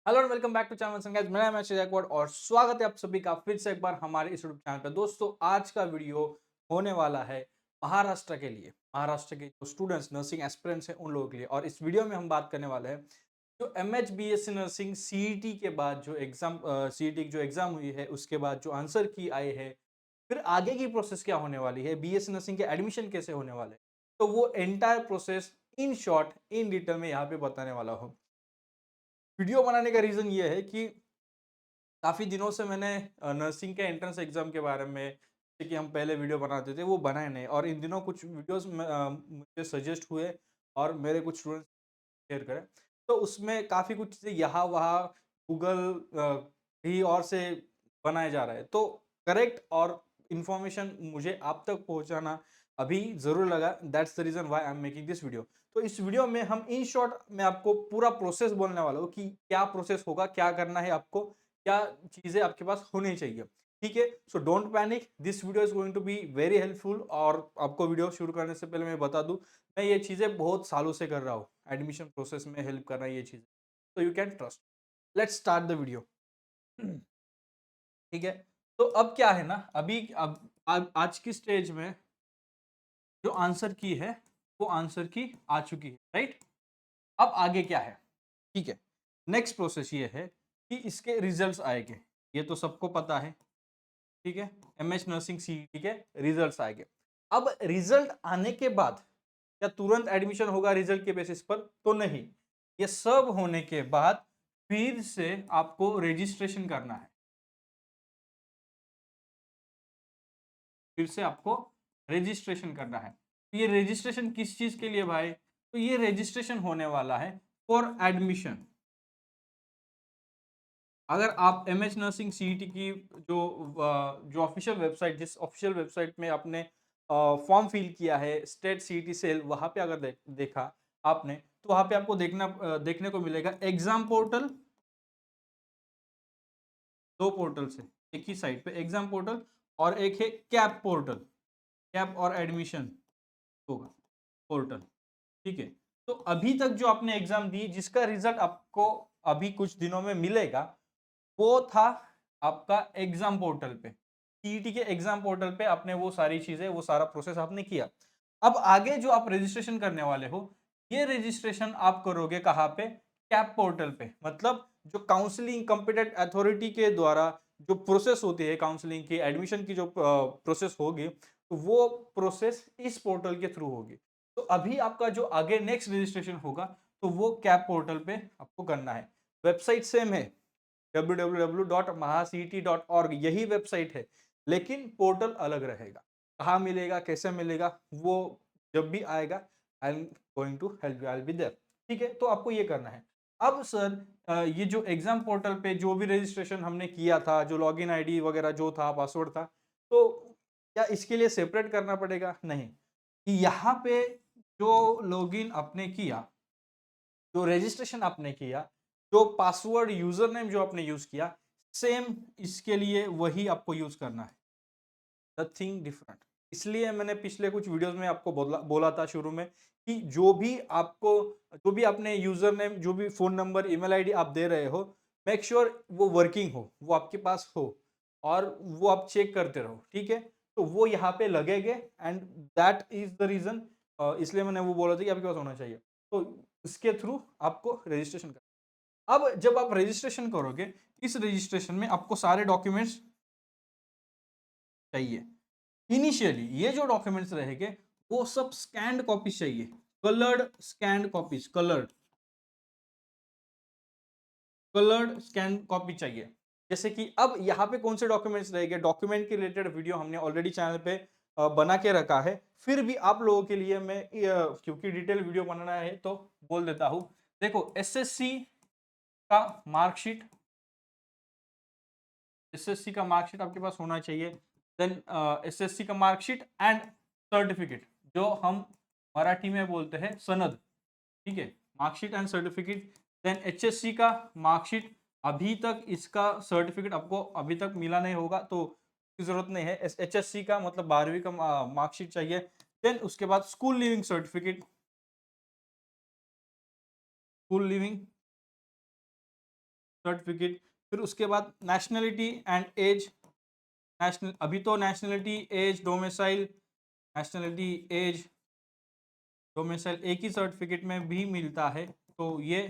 Hello and welcome back to channel guys. मेरा नाम है अक्षय गायकवाड़ और स्वागत है आप सभी का फिर से एक बार हमारे इस यूट्यूब चैनल पर। दोस्तों, आज का वीडियो होने वाला है महाराष्ट्र के लिए। महाराष्ट्र के जो स्टूडेंट्स नर्सिंग एस्पिरेंट्स हैं उन लोगों के लिए। और इस वीडियो में हम बात करने वाले हैं जो MH BSc नर्सिंग सीईटी के बाद जो एग्जाम सीईटी की जो एग्जाम हुई है उसके बाद जो आंसर की आए हैं, फिर आगे की प्रोसेस क्या होने वाली है, BSc नर्सिंग के एडमिशन कैसे होने वाले हैं, तो वो entire process in short in detail में यहाँ पे बताने वाला हूँ। वीडियो बनाने का रीजन ये है कि काफ़ी दिनों से मैंने नर्सिंग के एंट्रेंस एग्ज़ाम के बारे में, जैसे कि हम पहले वीडियो बनाते थे, वो बनाए नहीं। और इन दिनों कुछ वीडियोस मुझे सजेस्ट हुए और मेरे कुछ स्टूडेंट्स शेयर करें, तो उसमें काफ़ी कुछ चीज़ें यहाँ वहाँ गूगल कहीं और से बनाया जा रहा है। तो करेक्ट और इन्फॉर्मेशन मुझे आप तक पहुँचाना अभी ज़रूर लगा। That's the reason why I am making this video. तो इस वीडियो में हम इन शॉर्ट मैं आपको पूरा प्रोसेस बोलने वाला हूँ कि क्या प्रोसेस होगा, क्या करना है आपको, क्या चीज़ें आपके पास होनी चाहिए। ठीक है? So don't panic, this video is going to be very helpful. और आपको वीडियो शुरू करने से पहले मैं बता दूँ, मैं ये चीज़ें बहुत सालों से कर रहा हूँ। एडमिशन प्रोसेस में हेल्प करना ये चीज़। तो you can trust. Let's start the video. ठीक है? तो अब क्या है ना, अभी अब आज की स्टेज में जो आंसर की है, वो आंसर की आ चुकी है, राइट? अब आगे क्या है? ठीक है। नेक्स्ट प्रोसेस ये है कि इसके रिजल्ट्स आएँगे। ये तो सबको पता है। ठीक है? एमएच नर्सिंग सीईटी के रिजल्ट्स आएँगे। अब रिजल्ट आने के बाद क्या तुरंत एडमिशन होगा रिजल्ट के बेसिस पर? तो नहीं। ये सब होने के बाद फिर से आपको रजिस्ट्रेशन करना है। फिर से आपको रजिस्ट्रेशन करना है। तो ये रजिस्ट्रेशन किस चीज़ के लिए भाई? तो ये रजिस्ट्रेशन होने वाला है फॉर एडमिशन। अगर आप एमएच नर्सिंग सीईटी की जो ऑफिशियल वेबसाइट, जिस ऑफिशियल वेबसाइट में आपने फॉर्म फिल किया है, स्टेट सीईटी सेल, वहाँ पे अगर देखा आपने, तो वहाँ पे आपको देखने को मिलेगा एग्जाम पोर्टल। दो पोर्टल से एक ही साइट पे एग्जाम पोर्टल, और एक है कैप पोर्टल। कैप और एडमिशन होगा पोर्टल। ठीक है? तो अभी तक जो आपने एग्जाम दी, जिसका रिजल्ट आपको अभी कुछ दिनों में मिलेगा, वो था आपका एग्जाम पोर्टल पे। सीईटी के एग्जाम पोर्टल पे आपने वो सारी चीजें, वो सारा प्रोसेस आपने किया। अब आगे जो आप रजिस्ट्रेशन करने वाले हो, ये रजिस्ट्रेशन आप करोगे कहाँ पे? कैप पोर्टल पे। मतलब जो काउंसलिंग कॉम्पिटेंट अथॉरिटी के द्वारा जो प्रोसेस होती है, काउंसलिंग की, एडमिशन की जो प्रोसेस होगी, तो वो प्रोसेस इस पोर्टल के थ्रू होगी। तो अभी आपका जो आगे नेक्स्ट रजिस्ट्रेशन होगा, तो वो कैप पोर्टल पे आपको करना है। वेबसाइट सेम है, www.mahacet.org, यही वेबसाइट है, लेकिन पोर्टल अलग रहेगा। कहाँ मिलेगा, कैसे मिलेगा, वो जब भी आएगा I am going to help you, I will be there. ठीक है? तो आपको ये करना है। अब सर, ये जो एग्जाम पोर्टल पे जो भी रजिस्ट्रेशन हमने किया था, जो लॉगिन आईडी वगैरह जो था, पासवर्ड था, तो क्या इसके लिए सेपरेट करना पड़ेगा? नहीं। यहाँ पे जो लॉगिन आपने किया, जो रजिस्ट्रेशन आपने किया, जो पासवर्ड यूजर नेम जो आपने यूज किया, सेम इसके लिए वही आपको यूज करना है। Nothing different. इसलिए मैंने पिछले कुछ वीडियोस में आपको बोला बोला था शुरू में कि जो भी आपने यूजर नेम, जो भी फोन नंबर, ईमेल आईडी आप दे रहे हो, मेक श्योर वो वर्किंग हो, वो आपके पास हो, और वो आप चेक करते रहो। ठीक है? तो वो यहाँ पे लगेंगे, and that is the reason. इसलिए मैंने वो बोला था कि आपके पास होना चाहिए। तो इसके थ्रू आपको रजिस्ट्रेशन कर। अब जब आप रजिस्ट्रेशन करोगे, इस रजिस्ट्रेशन में आपको सारे डॉक्यूमेंट्स चाहिए। इनिशियली ये जो डॉक्यूमेंट्स रहेंगे, वो सब स्कैन्ड कॉपीज चाहिए। Coloured scanned copies, coloured scan copy चाहिए। जैसे कि अब यहाँ पे कौन से डॉक्यूमेंट्स रहेंगे, डॉक्यूमेंट के रिलेटेड वीडियो हमने ऑलरेडी चैनल पे बना के रखा है। फिर भी आप लोगों के लिए मैं क्योंकि डिटेल वीडियो बनाना है तो बोल देता हूँ। देखो, एसएससी का मार्कशीट, एसएससी का मार्कशीट आपके पास होना चाहिए। देन एसएससी का मार्कशीट एंड सर्टिफिकेट, जो हम मराठी में बोलते हैं सनद। ठीक है? Marksheet and certificate. Then HSC का मार्कशीट, अभी तक इसका सर्टिफिकेट आपको अभी तक मिला नहीं होगा, तो जरूरत नहीं है। एचएससी का मतलब 12वीं का मार्कशीट चाहिए। देन उसके बाद school leaving certificate, school leaving certificate, फिर उसके बाद नेशनलिटी एंड एज, नेशनल अभी तो nationality age domicile, nationality age domicile एक ही सर्टिफिकेट में भी मिलता है। तो ये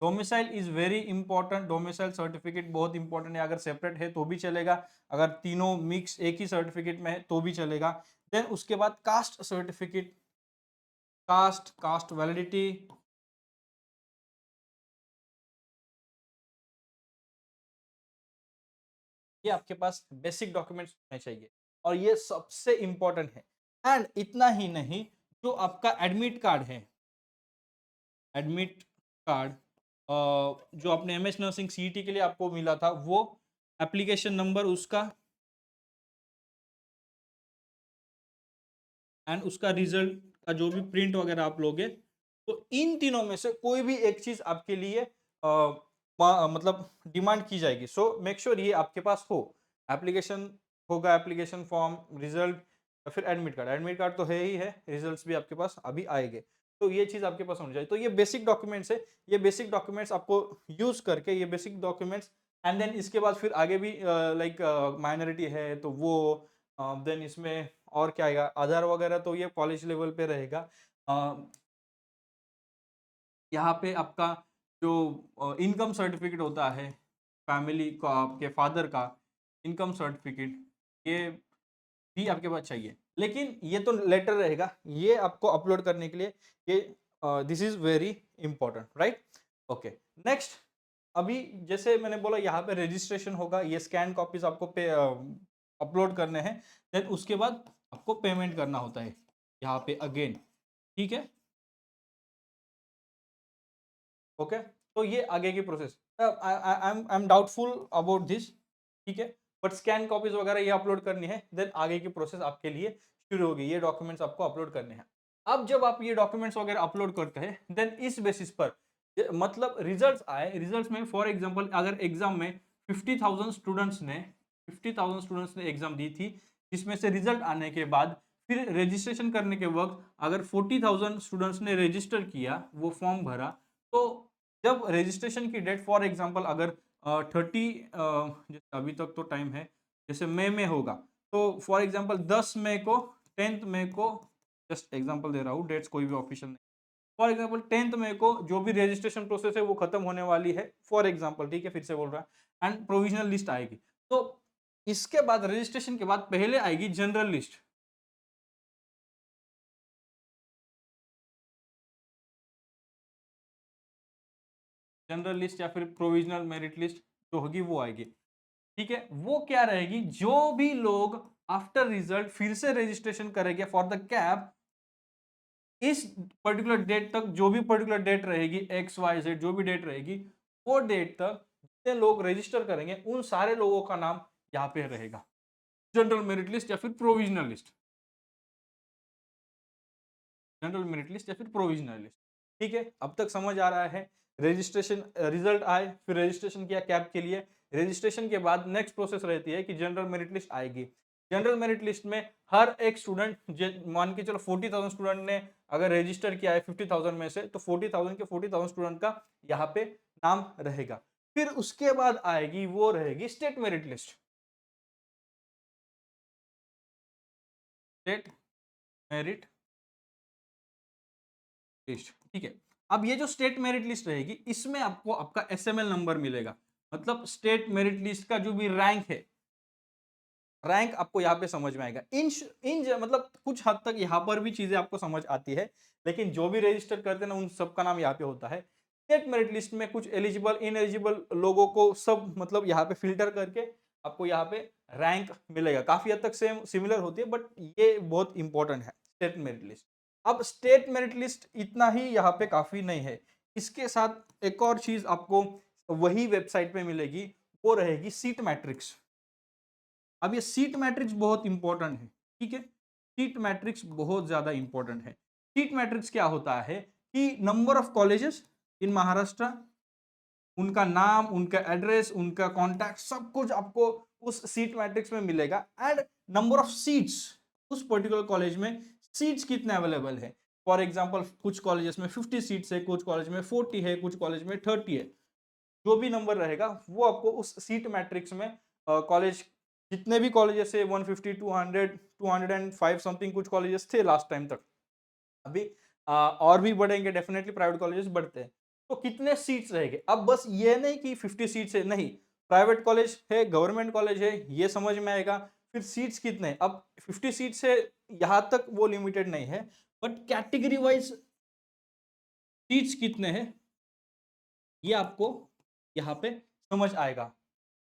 domicile is very important, domicile certificate बहुत इंपॉर्टेंट है। अगर सेपरेट है तो भी चलेगा, अगर तीनों मिक्स एक ही सर्टिफिकेट में है तो भी चलेगा। देन उसके बाद कास्ट सर्टिफिकेट, कास्ट वैलिडिटी, ये आपके पास बेसिक डॉक्यूमेंट्स होने चाहिए और ये सबसे इंपॉर्टेंट है। एंड इतना ही नहीं, जो आपका एडमिट कार्ड है, एडमिट कार्ड जो आपने एमएस नर्सिंग सीईटी के लिए आपको मिला था, वो एप्लीकेशन नंबर उसका एंड उसका रिजल्ट का जो भी प्रिंट वगैरह आप लोगे, तो इन तीनों में से कोई भी एक चीज आपके लिए मतलब डिमांड की जाएगी। सो मेक श्योर ये आपके पास हो, एप्लीकेशन होगा, एप्लीकेशन फॉर्म, रिजल्ट, फिर एडमिट कार्ड। एडमिट कार्ड तो है ही है, रिजल्ट्स भी आपके पास अभी आएंगे, तो ये चीज आपके पास होनी चाहिए। तो ये बेसिक डॉक्यूमेंट्स है, ये बेसिक डॉक्यूमेंट्स आपको यूज करके, ये बेसिक डॉक्यूमेंट्स एंड देन इसके बाद फिर आगे भी लाइक माइनॉरिटी है तो वो, देन इसमें और क्या आएगा, आधार वगैरह, तो ये कॉलेज लेवल पे रहेगा। यहाँ पे आपका जो इनकम सर्टिफिकेट होता है, फैमिली का, आपके फादर का इनकम सर्टिफिकेट, ये भी आपके पास चाहिए। लेकिन ये तो लेटर रहेगा, ये आपको अपलोड करने के लिए ये this is very important, right. Okay, next, अभी जैसे मैंने बोला यहाँ पे रजिस्ट्रेशन होगा, ये स्कैन कॉपीज आपको पे अपलोड करने हैं। देन उसके बाद आपको पेमेंट करना होता है यहाँ पे अगेन, ठीक है। ओके, तो ये आगे की process, I am doubtful about this, ठीक है। बट स्कैन कॉपीज वगैरह ये अपलोड करनी है, देन आगे की प्रोसेस आपके लिए शुरू होगी, ये डॉक्यूमेंट्स आपको अपलोड करने हैं। अब जब आप ये डॉक्यूमेंट्स वगैरह अपलोड करते हैं, देन इस बेसिस पर मतलब रिजल्ट्स आए, रिजल्ट्स में फॉर एग्जांपल अगर एग्जाम में 50,000 स्टूडेंट्स ने एग्जाम दी थी, जिसमें से रिजल्ट आने के बाद फिर रजिस्ट्रेशन करने के वक्त अगर 40,000 स्टूडेंट्स ने रजिस्टर किया, वो फॉर्म भरा, तो जब रजिस्ट्रेशन की डेट फॉर एग्जांपल अगर 30 अभी तक तो टाइम है, जैसे मई में होगा, तो फॉर एग्जांपल 10 मई को, 10 मई को, जस्ट एग्जांपल दे रहा हूँ, डेट्स कोई भी ऑफिशियल नहीं, फॉर एग्जांपल 10 मई को जो भी रजिस्ट्रेशन प्रोसेस है वो खत्म होने वाली है, फॉर एग्जांपल, ठीक है, फिर से बोल रहा है, एंड प्रोविजनल लिस्ट आएगी। तो इसके बाद रजिस्ट्रेशन के बाद पहले आएगी जनरल लिस्ट, जनरल लिस्ट या फिर प्रोविजनल मेरिट लिस्ट जो होगी वो आएगी, ठीक है। वो क्या रहेगी, जो भी लोग आफ्टर रिजल्ट फिर से रजिस्ट्रेशन करेंगे फॉर द कैब, इस पर्टिकुलर डेट तक, जो भी पर्टिकुलर डेट रहेगी, एक्स वाई जेड जो भी डेट रहेगी, वो डेट तक जितने लोग रजिस्टर करेंगे उन सारे लोगों का नाम यहाँ पे रहेगा, जनरल मेरिट लिस्ट या फिर provisional list, general merit list या फिर प्रोविजनल लिस्ट, ठीक है। अब तक समझ आ रहा है। रजिस्ट्रेशन रिजल्ट आए, फिर रजिस्ट्रेशन किया कैब के लिए, रजिस्ट्रेशन के बाद नेक्स्ट प्रोसेस रहती है कि जनरल मेरिट लिस्ट आएगी। जनरल मेरिट लिस्ट में हर एक स्टूडेंट, मान के चलो 40,000 स्टूडेंट ने अगर रजिस्टर किया है 50,000 में से, तो 40,000 के 40,000 स्टूडेंट का यहाँ पे नाम रहेगा। फिर उसके बाद आएगी, वो रहेगी state merit list, state merit list, ठीक है। अब ये जो स्टेट मेरिट लिस्ट रहेगी, इसमें आपको आपका एसएमएल नंबर मिलेगा, मतलब स्टेट मेरिट लिस्ट का जो भी रैंक है, रैंक आपको यहाँ पे समझ में आएगा। मतलब कुछ हद तक यहाँ पर भी चीजें आपको समझ आती है, लेकिन जो भी रजिस्टर करते हैं ना, उन सबका नाम यहाँ पे होता है। स्टेट मेरिट लिस्ट में कुछ एलिजिबल इनएलिजिबल लोगों को सब मतलब यहाँ पे फिल्टर करके आपको यहाँ पे रैंक मिलेगा। काफी हद तक सेम सिमिलर होती है, बट ये बहुत इंपॉर्टेंट है स्टेट मेरिट लिस्ट। अब स्टेट मेरिट लिस्ट इतना ही यहाँ पे काफी नहीं है, इसके साथ एक और चीज आपको वही वेबसाइट पे मिलेगी, वो रहेगी सीट मैट्रिक्स। अब ये सीट मैट्रिक्स बहुत इंपॉर्टेंट है, ठीक है, सीट मैट्रिक्स बहुत ज्यादा इंपॉर्टेंट है। सीट मैट्रिक्स क्या होता है कि number of colleges in Maharashtra, उनका नाम, उनका एड्रेस, उनका कॉन्टैक्ट, सब कुछ आपको उस सीट मैट्रिक्स में मिलेगा, एंड नंबर ऑफ सीट्स, उस पर्टिकुलर कॉलेज में सीट्स कितने अवेलेबल है। फॉर एग्जांपल कुछ कॉलेजेस में 50 सीट्स है, कुछ कॉलेज में 40 है, कुछ कॉलेज में 30 है, जो भी नंबर रहेगा वो आपको उस सीट मैट्रिक्स में कॉलेज, जितने भी कॉलेजेस है 150 200 205 समथिंग कुछ कॉलेजेस थे लास्ट टाइम तक, अभी और भी बढ़ेंगे, डेफिनेटली प्राइवेट कॉलेजेस बढ़ते हैं। तो कितने सीट्स रहेंगे, अब बस ये नहीं कि 50 सीट्स है, नहीं, प्राइवेट कॉलेज है गवर्नमेंट कॉलेज है ये समझ में आएगा। फिर सीट्स कितने हैं, अब 50 सीट्स है, यहाँ तक वो लिमिटेड नहीं है, बट कैटेगरी वाइज सीट्स कितने हैं ये आपको यहाँ पे समझ आएगा।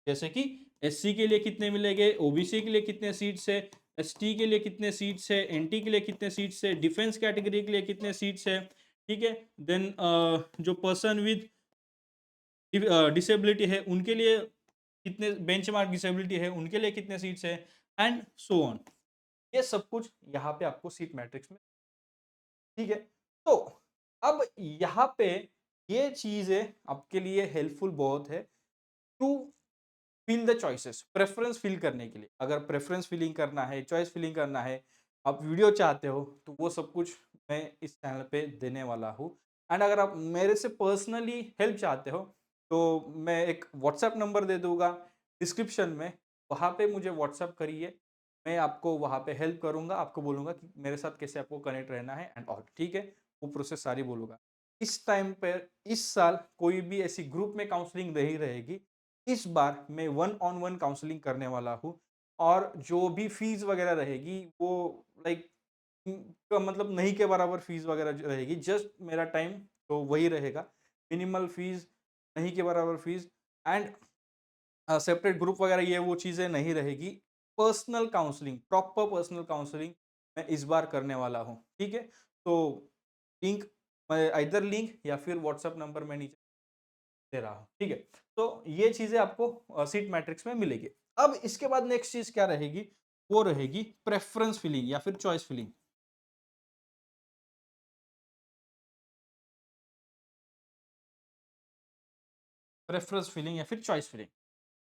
जैसे कि एससी के लिए कितने मिलेंगे, ओबीसी के लिए कितने सीट्स है, एसटी के लिए कितने सीट्स है, एनटी के लिए कितने सीट्स है, डिफेंस कैटेगरी के लिए कितने सीट्स है, ठीक है। देन जो पर्सन विद डिसेबिलिटी है उनके लिए कितने, बेंचमार्क डिसेबिलिटी है उनके लिए कितने सीट्स है, एंड सो ऑन। ये सब कुछ यहाँ पे आपको सीट मैट्रिक्स में, ठीक है। तो अब यहाँ पे ये चीजें आपके लिए हेल्पफुल बहुत है to fill the choices, preference fill करने के लिए। अगर प्रेफरेंस फिलिंग करना है, चॉइस फिलिंग करना है, आप वीडियो चाहते हो, तो वो सब कुछ मैं इस चैनल पे देने वाला हूँ। एंड अगर आप मेरे से पर्सनली हेल्प चाहते हो तो मैं एक व्हाट्सएप नंबर दे दूंगा डिस्क्रिप्शन में, वहाँ पे मुझे व्हाट्सएप करिए, मैं आपको वहाँ पे हेल्प करूँगा, आपको बोलूँगा कि मेरे साथ कैसे आपको कनेक्ट रहना है एंड ऑल, ठीक है। वो प्रोसेस सारी बोलूँगा। इस टाइम पर इस साल कोई भी ऐसी ग्रुप में काउंसलिंग नहीं रहेगी, इस बार मैं वन ऑन वन काउंसलिंग करने वाला हूँ। और जो भी फीस वगैरह रहेगी वो लाइक का मतलब नहीं के बराबर फीस वगैरह जो रहेगी, जस्ट मेरा टाइम तो वही रहेगा, मिनिमल फीस, नहीं के बराबर फीस, एंड सेपरेट ग्रुप वगैरह ये वो चीज़ें नहीं रहेगी। Personal counselling, proper personal counselling मैं इस बार करने वाला हूँ, ठीक है। तो लिंक, मैं इधर लिंक या फिर व्हाट्सएप नंबर मैं नीचे दे रहा हूँ, ठीक है। तो ये चीजें आपको सीट मैट्रिक्स में मिलेगी। अब इसके बाद नेक्स्ट चीज क्या रहेगी, वो रहेगी प्रेफरेंस फिलिंग या फिर चॉइस फिलिंग। प्रेफरेंस फिलिंग या फिर चॉइस फिलिंग,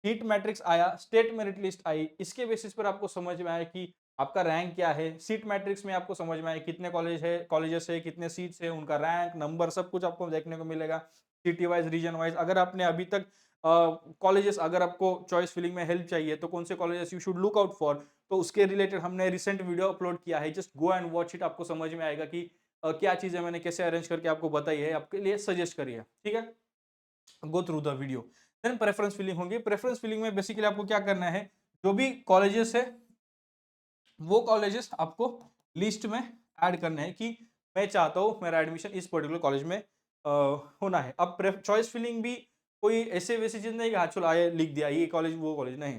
सीट मैट्रिक्स आया, स्टेट मेरिट लिस्ट आई, इसके बेसिस पर आपको समझ में आया कि आपका रैंक क्या है। सीट मैट्रिक्स में आपको समझ में आया कितने कॉलेजेस है, कितने सीट्स है, उनका रैंक नंबर सब कुछ आपको देखने को मिलेगा, सिटी वाइज, रीजन वाइज। अगर आपने अभी तक कॉलेजेस, अगर आपको चॉइस फिलिंग में हेल्प चाहिए तो कौन से colleges you should look out for, तो उसके रिलेटेड हमने रिसेंट वीडियो अपलोड किया है, just go and watch it, आपको समझ में आएगा कि क्या चीजें मैंने कैसे अरेंज करके आपको बताई है, आपके लिए सजेस्ट करी है, ठीक है। Go through the video. Then preference filling होगी। प्रेफरेंस फिलिंग में बेसिकली आपको क्या करना है, जो भी कॉलेजेस है वो कॉलेजेस आपको लिस्ट में ऐड करने हैं कि मैं चाहता हूँ मेरा एडमिशन इस पर्टिकुलर कॉलेज में होना है। अब चॉइस फिलिंग भी कोई ऐसे वैसी चीज नहीं कि हाँ चलो आए लिख दिया ये कॉलेज वो कॉलेज, नहीं।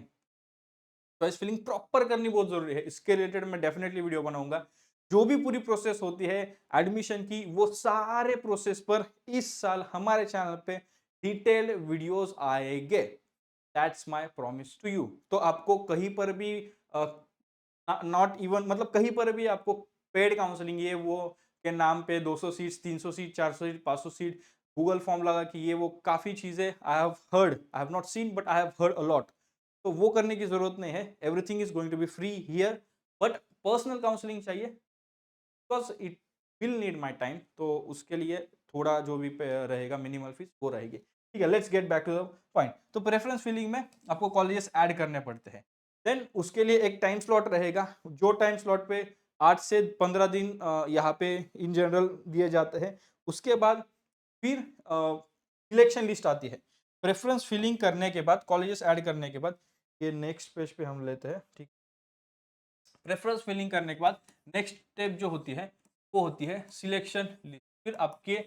चॉइस फिलिंग प्रॉपर करनी बहुत जरूरी है, इसके रिलेटेड मैं डेफिनेटली वीडियो बनाऊंगा। जो भी पूरी प्रोसेस होती है एडमिशन की, वो सारे प्रोसेस पर इस साल हमारे चैनल पे डिटेल्ड वीडियोस आएंगे। That's my promise to you. तो आपको कहीं पर भी नॉट इवन मतलब कहीं पर भी आपको पेड काउंसलिंग ये वो के नाम पे 200 seats, 300 seat, 400 seat, 500 seat, Google form लगा कि ये वो काफी चीजें I have heard, I have not seen but I have heard a lot. तो वो करने की जरूरत नहीं है, everything is going to be free here. But personal counselling चाहिए because it will need my time, तो उसके लिए थोड़ा जो भी रहेगा मिनिमल फीस वो रहेगी, ठीक है। Let's get back to the point. तो प्रेफरेंस फिलिंग में आपको कॉलेजेस ऐड करने पड़ते हैं। देन उसके लिए एक टाइम स्लॉट रहेगा, जो टाइम स्लॉट पे 8 से 15 दिन यहाँ पे इन जनरल दिए जाते हैं। उसके बाद फिर सिलेक्शन लिस्ट आती है। प्रेफरेंस फिलिंग करने के बाद, कॉलेजेस ऐड करने के बाद, ये नेक्स्ट पेज पे हम लेते हैं, ठीक। प्रेफरेंस फिलिंग करने के बाद नेक्स्ट स्टेप जो होती है वो होती है सिलेक्शन लिस्ट। फिर आपके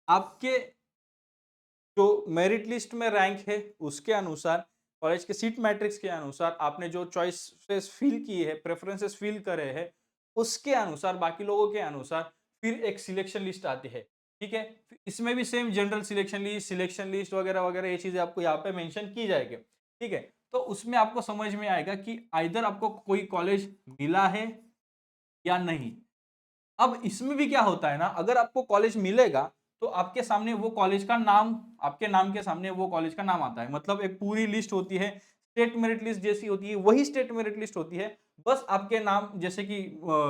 आपके जो मेरिट लिस्ट में रैंक है उसके अनुसार, कॉलेज के सीट मैट्रिक्स के अनुसार, आपने जो चॉइसेस फिल किए हैं, प्रेफरेंसेस फिल करे हैं, उसके अनुसार, बाकी लोगों के अनुसार फिर एक सिलेक्शन लिस्ट आती है, ठीक है। फिर इसमें भी सेम जनरल सिलेक्शन लिस्ट वगैरह वगैरह ये चीजें आपको यहाँ पे मेंशन की जाएगी, ठीक है। तो उसमें आपको समझ में आएगा कि आइदर आपको कोई कॉलेज मिला है या नहीं। अब इसमें भी क्या होता है ना, अगर आपको कॉलेज मिलेगा तो आपके सामने वो कॉलेज का नाम, आपके नाम के सामने वो कॉलेज का नाम आता है, मतलब एक पूरी लिस्ट होती है, स्टेट मेरिट लिस्ट जैसी होती है, वही स्टेट मेरिट लिस्ट होती है। बस आपके नाम जैसे कि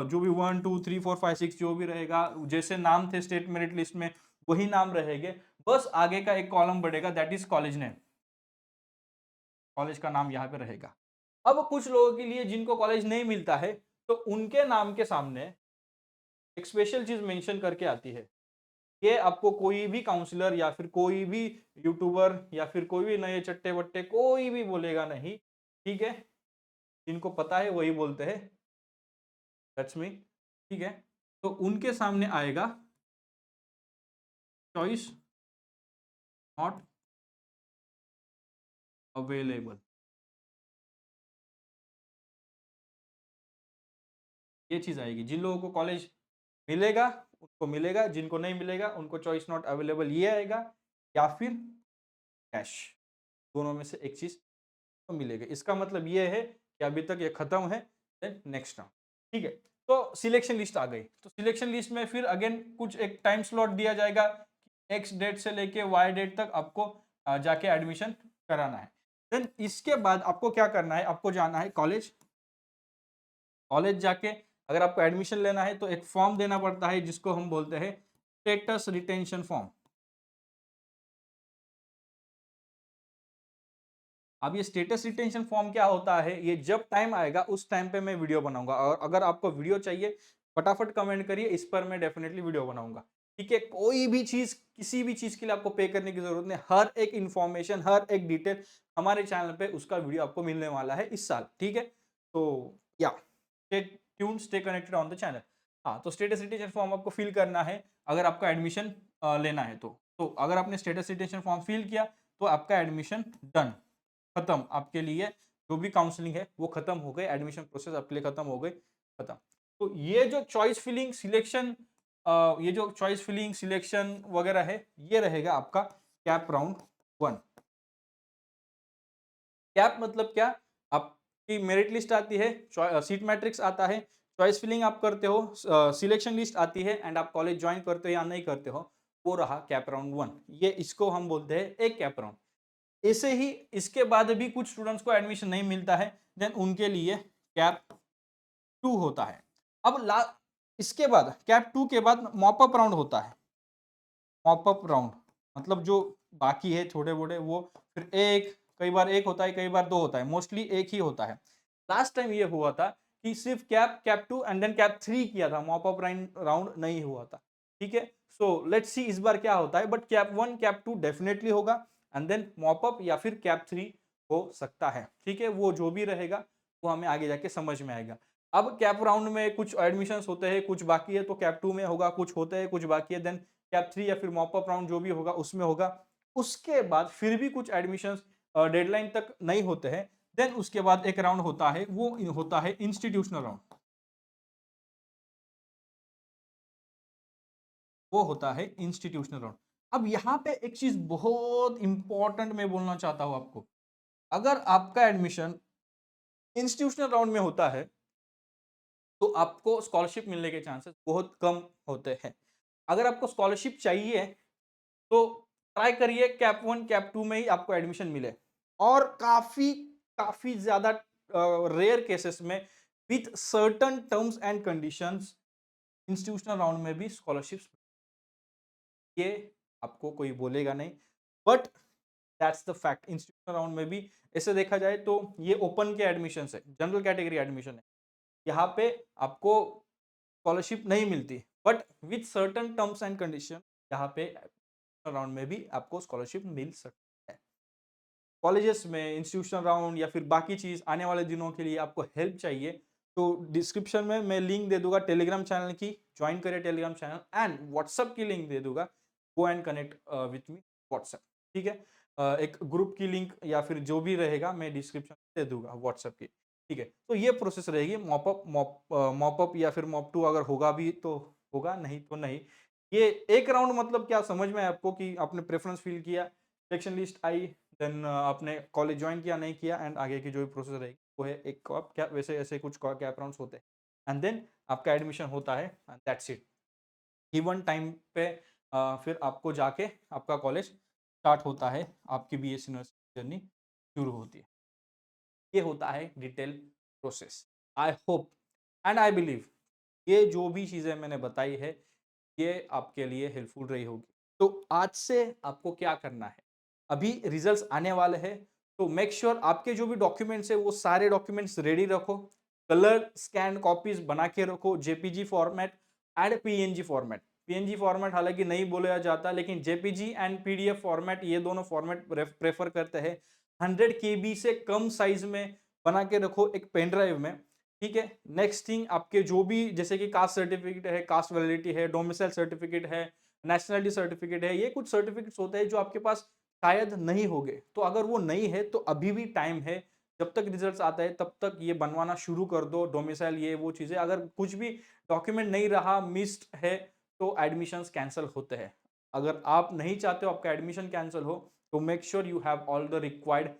जो भी 1 2 3 4 5 6 जो भी रहेगा, जैसे नाम थे स्टेट मेरिट लिस्ट में वही नाम रहेंगे, बस आगे का एक कॉलम बढ़ेगा, that is college name. College का नाम यहाँ पे रहेगा। अब कुछ लोगों के लिए जिनको कॉलेज नहीं मिलता है, तो उनके नाम के सामने एक स्पेशल चीज मेंशन करके आती है। ये आपको कोई भी काउंसलर या फिर कोई भी यूट्यूबर या फिर कोई भी नए चट्टे बट्टे कोई भी बोलेगा नहीं, ठीक है। जिनको पता है वही बोलते हैं, दैट्स मी, ठीक है। तो उनके सामने आएगा चॉइस नॉट अवेलेबल। ये चीज आएगी, जिन लोगों को कॉलेज मिलेगा उनको मिलेगा, जिनको नहीं मिलेगा उनको चॉइस नॉट अवेलेबल ये आएगा, या फिर कैश, दोनों में से एक चीज तो मिलेगा। इसका मतलब ये है कि अभी तक ये खत्म है, देन नेक्स्ट राउंड, ठीक है। तो सिलेक्शन लिस्ट आ गई, तो सिलेक्शन लिस्ट में फिर अगेन कुछ एक टाइम स्लॉट दिया जाएगा, एक्स डेट से लेके वाई डेट तक आपको जाके एडमिशन कराना है। देन इसके बाद आपको क्या करना है, आपको जाना है कॉलेज। कॉलेज जाके अगर आपको एडमिशन लेना है तो एक फॉर्म देना पड़ता है, जिसको हम बोलते हैं स्टेटस रिटेंशन फॉर्म। अब ये स्टेटस रिटेंशन फॉर्म क्या होता है, ये जब टाइम आएगा उस टाइम पे मैं वीडियो बनाऊंगा, और अगर आपको वीडियो चाहिए फटाफट कमेंट करिए, इस पर मैं डेफिनेटली वीडियो बनाऊंगा, ठीक है। कोई भी चीज, किसी भी चीज के लिए आपको पे करने की जरूरत नहीं, हर एक इंफॉर्मेशन, हर एक डिटेल हमारे चैनल पे उसका वीडियो आपको मिलने वाला है इस साल, ठीक है। तो या stay tune, stay connected on the channel. हाँ, तो स्टेटस रिटेंशन फॉर्म आपको फिल करना है अगर आपका एडमिशन लेना है तो अगर आपने स्टेटस रिटेंशन फॉर्म फिल किया तो आपका एडमिशन डन, खत्म, आपके लिए जो भी काउंसलिंग है वो खत्म हो गई, एडमिशन प्रोसेस आपके लिए खत्म हो गई, खत्म। तो ये जो चॉइस फिलिंग सिलेक्शन, ये जो चॉइस फिलिंग सिलेक्शन वगैरह है, ये रहेगा आपका कैप राउंड 1। कैप मतलब क्या, आपकी मेरिट लिस्ट आती है, सीट मैट्रिक्स आता है, चॉइस फिलिंग आप करते हो, सिलेक्शन लिस्ट आती है, एंड आप कॉलेज ज्वाइन करते हो या नहीं करते हो, वो रहा कैप राउंड 1। ये इसको हम बोलते हैं एक कैप राउंड। ऐसे ही इसके बाद भी कुछ स्टूडेंट्स को एडमिशन नहीं मिलता है, देन उनके लिए कैप 2 होता है। अब इसके बाद कैप 2 के बाद मॉपअप राउंड होता है। मॉपअप राउंड मतलब जो बाकी है छोटे मोटे वो फिर एक, कई बार एक होता है, कई बार दो होता है, मोस्टली एक ही होता है। लास्ट टाइम ये हुआ था कि सिर्फ कैप 2 एंड देन कैप 3 किया था, मॉपअप राउंड नहीं हुआ था, ठीक है। सो लेट्स सी इस बार क्या होता है, बट कैप 1 कैप 2 डेफिनेटली होगा, एंड देन मॉपअप या फिर कैप 3 हो सकता है, ठीक है। वो जो भी रहेगा वो हमें आगे जाके समझ में आएगा। अब कैप राउंड में कुछ एडमिशंस होते हैं, कुछ बाकी है तो कैप 2 में होगा, कुछ होते हैं कुछ बाकी है, देन कैप 3 या फिर मॉपअप राउंड जो भी होगा उसमें होगा। उसके बाद फिर भी कुछ एडमिशंस डेडलाइन तक नहीं होते हैं, देन उसके बाद एक राउंड होता है, वो होता है इंस्टीट्यूशनल राउंड। वो होता है इंस्टीट्यूशनल राउंड। अब यहाँ पे एक चीज बहुत इंपॉर्टेंट मैं बोलना चाहता हूँ आपको, अगर आपका एडमिशन इंस्टीट्यूशनल राउंड में होता है तो आपको स्कॉलरशिप मिलने के चांसेस बहुत कम होते हैं। अगर आपको स्कॉलरशिप चाहिए तो ट्राई करिए कैप 1 कैप 2 में ही आपको एडमिशन मिले, और काफी काफी ज्यादा रेयर केसेस में with certain terms and conditions institutional round में भी स्कॉलरशिप्स, ये आपको कोई बोलेगा नहीं, but that's the fact. Institutional round में भी ऐसे देखा जाए तो ये ओपन के एडमिशन है, जनरल कैटेगरी एडमिशन है, यहाँ पे आपको स्कॉलरशिप नहीं मिलती, but with certain terms and condition यहाँ पे राउंड में भी आपको स्कॉलरशिप मिल सकती है। कॉलेजेस में इंस्टीट्यूशनल राउंड या फिर बाकी चीज आने वाले दिनों के लिए आपको हेल्प चाहिए तो डिस्क्रिप्शन में मैं लिंक दे दूंगा टेलीग्राम चैनल की, ज्वाइन करिए टेलीग्राम चैनल, एंड व्हाट्सएप की लिंक दे दूंगा, go and connect with me WhatsApp, ठीक है। एक ग्रुप की लिंक या फिर जो भी रहेगा मैं डिस्क्रिप्शन दे दूंगा व्हाट्सएप की, ठीक है। तो ये प्रोसेस रहेगी, मॉपअप या फिर मॉप 2 अगर होगा भी तो होगा, नहीं तो नहीं। ये एक राउंड मतलब क्या समझ में है आपको, कि आपने प्रेफरेंस फिल किया, सिलेक्शन लिस्ट आई, देन आपने कॉलेज ज्वाइन किया नहीं किया, एंड आगे की जो भी प्रोसेस रहेगी वो है एक कॉप क्या, वैसे ऐसे कुछ कैप राउंड्स होते हैं, एंड देन आपका एडमिशन होता है, दैट्स इट। गिवन टाइम पे फिर आपको जाके आपका कॉलेज स्टार्ट होता है, आपकी बीएससी नर्सिंग जर्नी शुरू होती है। ये होता है detail process. I hope and I believe ये जो भी चीज़ें मैंने बताई है ये आपके लिए हेल्पफुल रही होगी। तो आज से आपको क्या करना है, अभी रिजल्ट्स आने वाले हैं, तो मेक श्योर आपके जो भी डॉक्यूमेंट्स है वो सारे डॉक्यूमेंट्स रेडी रखो, कलर स्कैन कॉपीज बना के रखो, JPG format and PNG format. PNG format हालांकि नहीं बोला जाता, लेकिन जेपीजी एंड पीडीएफ फॉर्मेट ये दोनों फॉर्मेट प्रेफर करते हैं। 100 केबी से कम साइज में बना के रखो एक पेन ड्राइव में, ठीक है। नेक्स्ट थिंग, आपके जो भी जैसे कि कास्ट सर्टिफिकेट है, कास्ट वैलिडिटी है, डोमिसाइल सर्टिफिकेट है, नेशनलिटी सर्टिफिकेट है, ये कुछ सर्टिफिकेट्स होते हैं जो आपके पास शायद नहीं होंगे। तो अगर वो नहीं है तो अभी भी टाइम है, जब तक रिजल्ट्स आता है तब तक ये बनवाना शुरू कर दो, डोमिसाइल ये वो चीजें। अगर कुछ भी डॉक्यूमेंट नहीं रहा, मिस्ड है, तो एडमिशंस कैंसिल होते हैं। अगर आप नहीं चाहते हो आपका एडमिशन कैंसिल हो, तो make sure you have all the required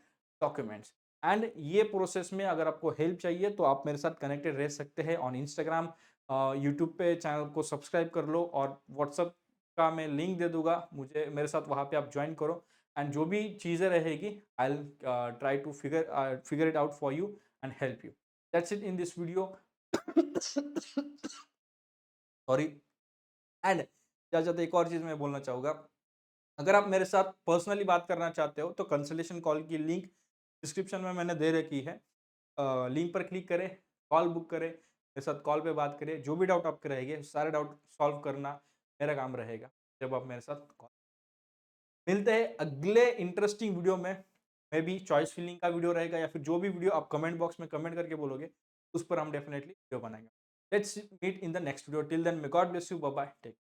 documents. And ये प्रोसेस में अगर आपको हेल्प चाहिए तो आप मेरे साथ कनेक्टेड रह सकते हैं ऑन इंस्टाग्राम, यूट्यूब पे चैनल को सब्सक्राइब कर लो, और व्हाट्सअप का मैं लिंक दे दूंगा, मुझे मेरे साथ वहाँ पे आप ज्वाइन करो। एंड जो भी चीज़ें रहेगी I will try to figure it out for you and help you. That's it in this video. Sorry. And जाते जाते एक और चीज़ मैं बोलना चाहूँगा, अगर आप मेरे साथ पर्सनली बात करना चाहते हो तो कंसल्टेशन कॉल की लिंक डिस्क्रिप्शन में मैंने दे रखी है। लिंक पर क्लिक करें, कॉल बुक करें, मेरे साथ कॉल पे बात करें, जो भी डाउट आपके रहेंगे सारे डाउट सॉल्व करना मेरा काम रहेगा जब आप मेरे साथ कॉल। मिलते हैं अगले इंटरेस्टिंग वीडियो में, मे बी चॉइस फिलिंग का वीडियो रहेगा या फिर जो भी वीडियो आप कमेंट बॉक्स में कमेंट करके बोलोगे उस पर हम डेफिनेटली वीडियो बनाएंगे। Let's meet in the next video, till then may God bless you, bye bye, take